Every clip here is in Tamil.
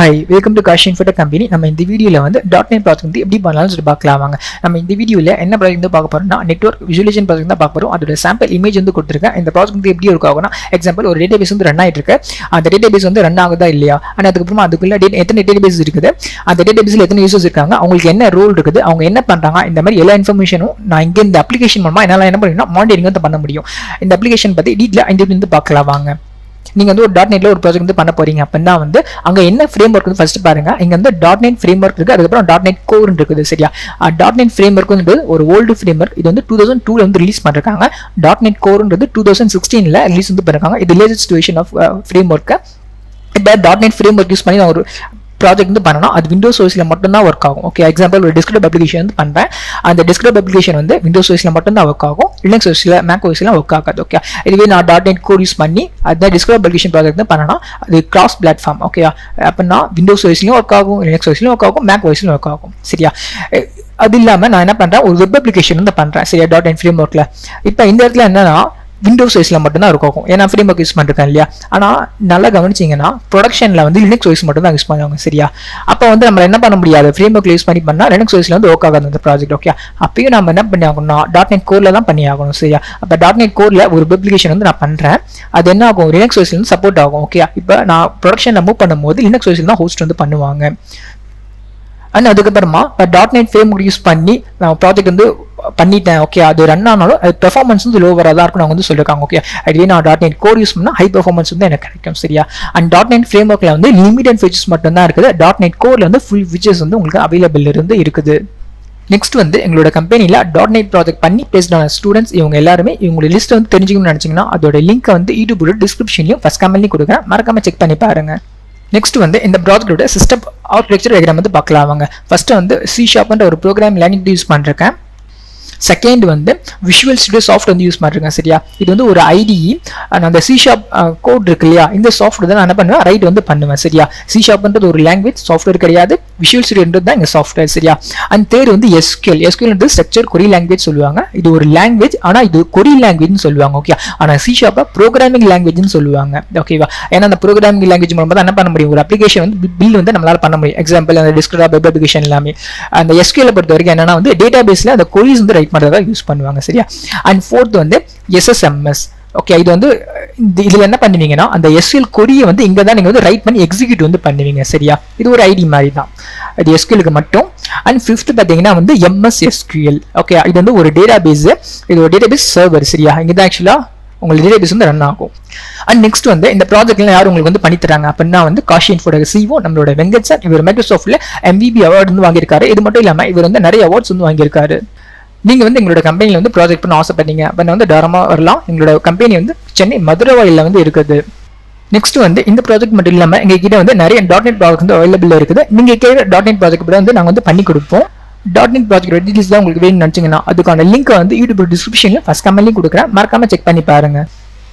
Hi, welcome to Kash Infotech company. நம்ம இந்த வீடியோவில் வந்து .NET ப்ராஜெக்ட் வந்து எப்படி பண்ணலாம்னு சொல்லி பார்க்கலாம். வாங்க நம்ம இந்த வீடியோவில் என்ன ப்ராஜெக்ட் வந்து பார்க்க போறோம்னா நெட்வொர்க் விஜுவலைசேஷன் ப்ராஜெக்ட் தான் பார்க்க போறோம். அதோட சாம்பிள் இமேஜ் வந்து கொடுத்துருக்கேன். இந்த ப்ராஜெக்ட் வந்து எப்படி ஒர்க் ஆகும்னா, எக்ஸாம்பிள் ஒரு டேட்டாபேஸ் வந்து ரன் ஆகிட்டு இருக்கு. அந்த டேட்டாபேஸ் வந்து ரன் ஆகுதா இல்லையா, ஆனால் அதுக்கப்புறமா அதுக்குள்ள எத்தனை டேட்டாபேஸ் இருக்குது, அந்த டேட்டாபேஸில் எத்தனை யூசர்ஸ் இருக்காங்க, அவங்களுக்கு என்ன ரோல் இருக்குது, அவங்க என்ன பண்ணுறாங்க, இந்த மாதிரி எல்லா இன்ஃபர்மேஷனும் நான் இங்கே இந்த அப்ளிகேஷன் மூலமாக என்னால் என்ன பண்ணணும்னா மானிட்டரிங் வந்து பண்ண முடியும். இந்த அப்ளிகேஷன் பற்றி டீட்டெயிலாக இந்த வந்து பார்க்கலாம். வாங்க நீங்க வந்து ஒரு .NETல ஒரு ப்ராஜெக்ட் வந்து பண்ண போறீங்க அப்படின்னா வந்து அங்க என்ன ஃப்ரேம் ஒர்க் வந்து ஃபர்ஸ்ட் பாருங்க. இங்க வந்து .NET ஃப்ரேம் ஒர்க் இருக்கு, அதுக்கப்புறம் .NET Core இருக்குது. சரியா, .NET ஃப்ரேம் ஒர்க்ன்றது ஒரு ஓல்டு ஃப்ரேம் ஒர்க். இது வந்து 2002ல வந்து ரிலீஸ் பண்ணிருக்காங்க. .NET Coreன்றது 2016ல ரிலீஸ் வந்து பண்ணிருக்காங்க. இது latest version of framework. இப்போ .NET ஃப்ரேம் ஒர்க் யூஸ் பண்ணி நான் ஒரு ப்ராஜெக்ட் வந்து பண்ணணும். அது விண்டோஸ் ஓஎஸ்ல மட்டும் தான் ஒர்க் ஆகும். ஓகே, எக்ஸாம்பிள் ஒரு டெஸ்க்டாப் அப்ளிகேஷன் வந்து பண்றேன். அந்த டெஸ்க்டாப் அப்ளிகேஷன் வந்து விண்டோஸ் ஓஎஸ்ல மட்டும் தான் ஒர்க் ஆகும். லினக்ஸ் ஓஎஸ்ல மேக் ஓஎஸ்ல ஒர்க் ஆகாது. ஓகே, இதுவே நான் .NET Core யூஸ் பண்ணி அந்த டெஸ்க்டாப் அப்ளிகேஷன் ப்ராஜெக்ட் தான் பண்ணணும். அது கிராஸ் பிளாட்ஃபார்ம். ஓகே, அப்படின்னா விண்டோஸ் ஓஎஸ்லயும் ஒர்க் ஆகும், லினக்ஸ் ஓஎஸ்லயும் ஒர்க் ஆகும், மேக் ஓஎஸ்லயும் ஒர்க் ஆகும். சரியா, அது இல்லாமல் நான் என்ன பண்றேன், ஒரு வெப் அப்ளிகேஷன் வந்து பண்றேன். சரியா, .NET ஃப்ரேம் ஒர்க்ல இப்போ இந்த இடத்துல என்னன்னா விண்டோஸ் ஓஎஸ்ல மட்டும் தான் இருக்கும். ஏன்னா ஃப்ரேம் ஒர்க் யூஸ் பண்ணிருக்கேன் இல்லையா. ஆனால் நல்லா கவனிச்சிங்கன்னா ப்ரொடக்ஷனில் வந்து லினக்ஸ் ஓஎஸ் மட்டும் தான் யூஸ் பண்ணுவாங்க. சரியா, அப்போ வந்து நம்ம என்ன பண்ண முடியாது, ஃப்ரேம் ஒர்க் யூஸ் பண்ணி பண்ணால் லினக்ஸ் ஓஎஸ்ல வந்து ஒர்க் ஆகாது அந்த ப்ராஜெக்ட். ஓகே, அப்பயும் நம்ம என்ன பண்ணி ஆகணும்னா .NET Coreல தான் பண்ணி ஆகணும். சரியா, அப்போ .NET Coreல ஒரு வெப் அப்ளிகேஷன் வந்து நான் பண்ணுறேன். அது என்ன ஆகும், லினக்ஸ் ஓஎஸ்ல வந்து சப்போர்ட் ஆகும். ஓகே, இப்போ நான் ப்ரொடக்ஷனில் மூவ் பண்ணும்போது லினக்ஸ் ஓஎஸ்ல தான் ஹோஸ்ட் வந்து பண்ணுவாங்க. அண்ட் அதுக்கப்புறமா இப்போ .NET ஃப்ரேம் ஒர்க் யூஸ் பண்ணி நான் ப்ராஜெக்ட் வந்து பண்ணிட்டேன். ஓகே, அது ரன் ஆனாலும் அது பெர்ஃபார்மன்ஸ் வந்து லோவராக தான் இருக்கும். அவங்க வந்து சொல்லியிருக்காங்க. ஓகே, அதுவே நான் .NET Core யூஸ் பண்ணால் ஹை பெர்ஃபார்மன்ஸ் வந்து எனக்கு கிடைக்கும். சரியா, அண்ட் .NET ஃப்ரேம் ஒர்க்கில் வந்து லிமிடெட் ஃபீச்சர்ஸ் மட்டும் தான் இருக்குது. .NET Coreல வந்து ஃபுல் ஃபீச்சர்ஸ் வந்து உங்களுக்கு அவைலபிள் இருந்து இருக்குது. நெக்ஸ்ட் வந்து எங்களோட கம்பெனியில் .NET ப்ராஜெக்ட் பண்ணி பேஸ்டான ஸ்டூடெண்ட்ஸ் இவங்க எல்லாருமே இவங்களோட லிஸ்ட் வந்து தெரிஞ்சுக்கணும்னு நினச்சிங்கன்னா அதோட லிங்க் வந்து யூடியூபோட டிஸ்கிரிப்ஷன்லையும் ஃபர்ஸ்ட் கமெண்ட்லையும் கொடுக்குறேன், மறக்காம செக் பண்ணி பாருங்க. நெக்ஸ்ட் வந்து இந்த ப்ராஜெக்டோட சிஸ்டம் ஆர்கிடெக்சர் டயக்ராம் வந்து பார்க்கலாம். வாங்க ஃபர்ஸ்ட் வந்து C# ஒரு ப்ரோக்ராம் லேங்குவேஜ் யூஸ் பண்ணிருக்கேன். செகண்ட் வந்து விஷுவல் ஸ்டுடியோ சாஃப்ட் வந்து யூஸ் பண்ணிருக்கேன். சரியா, இது வந்து ஒரு IDE. அந்த C# கோட் இருக்கு இல்லையா, இந்த சாஃப்ட்வேர் தான் நான் என்ன பண்ணுவேன், ரைட் வந்து பண்ணுவேன். சரியா, C# ஒரு லாங்குவேஜ் சாஃப்ட்வேர் கிடையாது, விஷுவல் ஸ்டுடியோன்றது தான் இங்கே சாஃப்ட்வேர். சரியா, அண்ட் தேர்ட் வந்து SQL ஸ்ட்ரக்சர் கொரி லாங்குவேஜ் சொல்லுவாங்க. இது ஒரு லாங்குவேஜ், ஆனால் இது கொரி லாங்குவேஜ்னு சொல்லுவாங்க. ஓகே, ஆனால் C# ப்ரோக்ராமிங் லாங்குவேஜ்னு சொல்லுவாங்க. ஓகேவா, ஏன்னா அந்த ப்ரோக்ராமிங் லாங்குவேஜ் மூலமாக தான் என்ன பண்ண முடியும், ஒரு அப்ளிகேஷன் வந்து பில் வந்து நம்மளால பண்ண முடியும். எக்ஸாம்பிள் அந்த டெஸ்க்டாப் வெப் அப்ளிகேஷன் எல்லாமே. அந்த SQL பொறுத்த வரைக்கும் என்னன்னா வந்து டேட்டா பேஸ்ல அந்த கொரிஸ் வந்து ரைட் பண்ணுறதா யூஸ் பண்ணுவாங்க. சரியா, அண்ட் ஃபோர்த் வந்து SSMS. ஓகே, இது வந்து இதுல என்ன பண்ணுவீங்கன்னா அந்த SQL கொரியை வந்து இங்க தான் நீங்க வந்து ரைட் பண்ணி எக்ஸிக்யூட் வந்து பண்ணுவீங்க. சரியா, இது ஒரு ஐடி மாதிரி தான், இது SQLக்கு மட்டும். அண்ட் ஃபிஃப்த் பார்த்தீங்கன்னா வந்து MS SQL. ஓகே, இது வந்து ஒரு டேட்டா பேஸ், இது ஒரு டேட்டா பேஸ் சர்வர். சரியா, இங்க தான் ஆக்சுவலா உங்களுக்கு டேட்டாபேஸ் வந்து ரன் ஆகும். அண்ட் நெக்ஸ்ட் வந்து இந்த ப்ராஜெக்ட்ல யார் உங்களுக்கு வந்து பண்ணி தராங்க அப்படின்னா வந்து காஷ் இன்ஃபோடெக் CEO நம்மளோட வெங்கட் சார். இவர் மைக்ரோசாஃப்ட்ல MVP அவார்டு வந்து வாங்கியிருக்காரு. இது மட்டும் இல்லாம இவர் வந்து நிறைய அவார்ட்ஸ் வந்து வாங்கியிருக்காரு. நீங்க வந்து எங்களோட கம்பெனியில் வந்து ப்ராஜெக்ட் பண்ண ஆசைப்பட்டீங்க அப்படின்னா வந்து தாராளமாக வரலாம். எங்களோட கம்பெனி வந்து சென்னை மதுரவாயில வந்து இருக்குது. நெக்ஸ்ட் வந்து இந்த ப்ராஜெக்ட் மட்டும் இல்லாமல் எங்ககிட்ட வந்து நிறைய .NET ப்ராஜெக்ட் வந்து அவைலபிள் இருக்குது. நீங்க கேட்குற .NET ப்ராஜெக்ட் கூட வந்து நாங்கள் வந்து பண்ணி கொடுப்போம். .NET ப்ராஜெக்ட் டீடைல்ஸ் தான் உங்களுக்கு வேணும்னு நினச்சிங்கன்னா அதுக்கான லிங்க் வந்து யூடியூப் டிஸ்கிரிப்ஷனில் ஃபர்ஸ்ட் கமெண்ட்லையும் கொடுக்குறேன், மறக்காம செக் பண்ணி பாருங்க.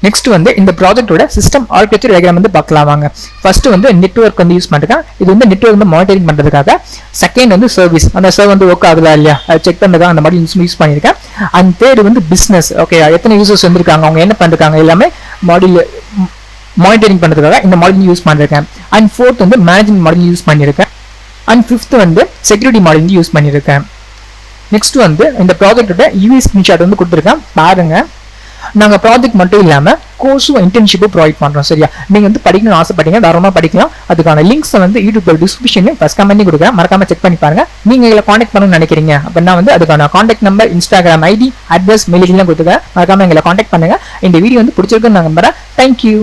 நெக்ஸ்ட் வந்து இந்த ப்ராஜெக்டோட சிஸ்டம் ஆர்கிடெக்சர் டயக்ராம் வந்து பார்க்கலாம். வாங்க ஃபர்ஸ்ட் வந்து நெட்வொர்க் வந்து யூஸ் பண்ணிருக்கேன். இது வந்து நெட்வொர்க் வந்து மானிட்டரிங் பண்றதுக்காக. செகண்ட் வந்து சர்வீஸ், அந்த சர்வர் வந்து ஒர்க் ஆகுதா இல்லையா அதை செக் பண்ணுறதுக்காக அந்த மாதிரி யூஸ் பண்ணியிருக்கேன். அண்ட் தேர்ட் வந்து பிஸ்னஸ். ஓகே, எத்தனை யூசர்ஸ் வந்திருக்காங்க, அவங்க என்ன பண்ணிருக்காங்க எல்லாமே மாடியூல் மானிட்டரிங் பண்ணுறதுக்காக இந்த மாடல் யூஸ் பண்ணிருக்கேன். அண்ட் ஃபோர்த் வந்து மேனேஜ்மெண்ட் மாடல் யூஸ் பண்ணியிருக்கேன். அண்ட் ஃபிஃப்த் வந்து செக்யூரிட்டி மாடல் யூஸ் பண்ணியிருக்கேன். நெக்ஸ்ட் வந்து இந்த ப்ராஜெக்டோட UV ஸ்கிரீன்ஷாட் வந்து கொடுத்துருக்கேன், பாருங்க. நாங்கள் ப்ராஜெக்ட் மட்டும் இல்லாமல் கோர்ஸும் இன்டர்ன்ஷிப்பும் ப்ரொவைட் பண்ணுறோம். சரியா, நீங்கள் வந்து படிக்கணும்னு ஆசைப்பட்டீங்க, தாராளமாக படிக்கலாம். அதுக்கான லிங்க்ஸ் வந்து யூடியூப் டிஸ்கிரிப்ஷன்லையும் ஃபர்ஸ்ட் கமெண்ட்லையும் கொடுக்குறேன், மறக்காம செக் பண்ணி பாருங்க. நீங்கள் எங்களை காண்டாக்ட் பண்ணணும்னு நினைக்கிறீங்க அப்படின்னா வந்து அதுக்கான contact number, Instagram ID, address, மெயிலாம் கொடுத்துருக்கேன், மறக்காம எங்களை காண்டாக்ட் பண்ணுங்க. இந்த வீடியோ வந்து பிடிச்சிருக்குன்னு நான் நம்புறேன். தேங்க்யூ.